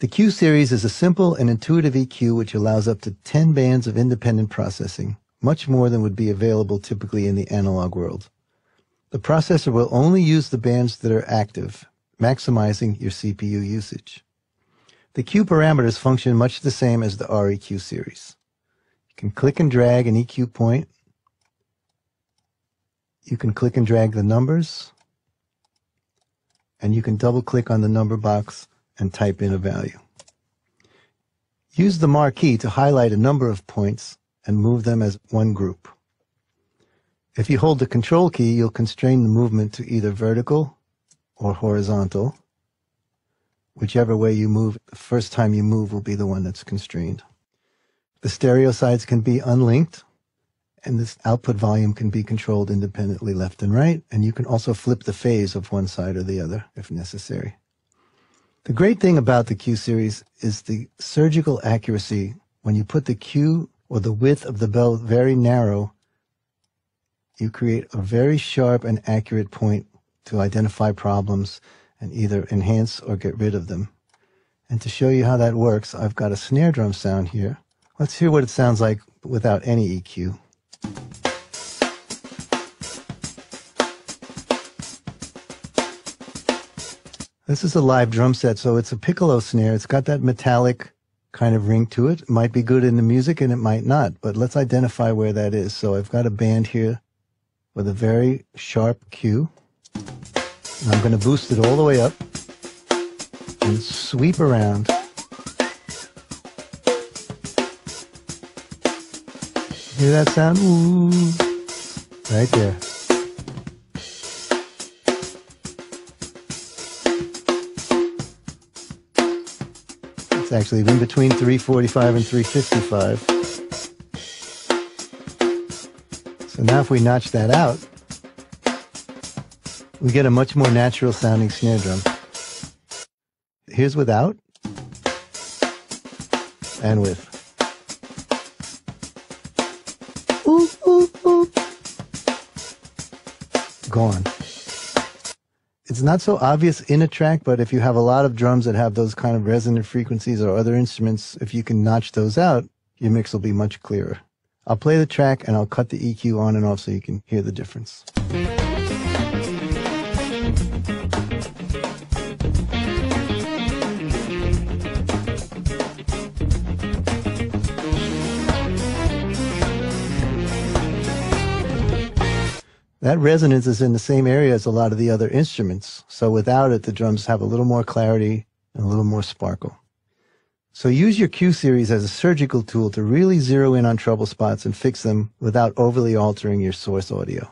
The Q series is a simple and intuitive EQ which allows up to 10 bands of independent processing, much more than would be available typically in the analog world. The processor will only use the bands that are active, maximizing your CPU usage. The Q parameters function much the same as the REQ series. You can click and drag an EQ point. You can click and drag the numbers. And you can double-click on the number box and type in a value. Use the marquee to highlight a number of points and move them as one group. If you hold the control key, you'll constrain the movement to either vertical or horizontal. Whichever way you move, the first time you move will be the one that's constrained. The stereo sides can be unlinked, and this output volume can be controlled independently left and right, and you can also flip the phase of one side or the other if necessary. The great thing about the Q series is the surgical accuracy. When you put the Q or the width of the bell very narrow, you create a very sharp and accurate point to identify problems and either enhance or get rid of them. And to show you how that works, I've got a snare drum sound here. Let's hear what it sounds like without any EQ. This is a live drum set, so it's a piccolo snare. It's got that metallic kind of ring to it. It might be good in the music and it might not, but let's identify where that is. So I've got a band here with a very sharp Q. And I'm going to boost it all the way up and sweep around. Hear that sound? Ooh, right there. It's actually in between 345 and 355. So now if we notch that out, we get a much more natural sounding snare drum. Here's without and with. Ooh, ooh, ooh. Gone. It's not so obvious in a track, but if you have a lot of drums that have those kind of resonant frequencies or other instruments, if you can notch those out, your mix will be much clearer. I'll play the track and I'll cut the EQ on and off so you can hear the difference. That resonance is in the same area as a lot of the other instruments, so without it, the drums have a little more clarity and a little more sparkle. So use your Q series as a surgical tool to really zero in on trouble spots and fix them without overly altering your source audio.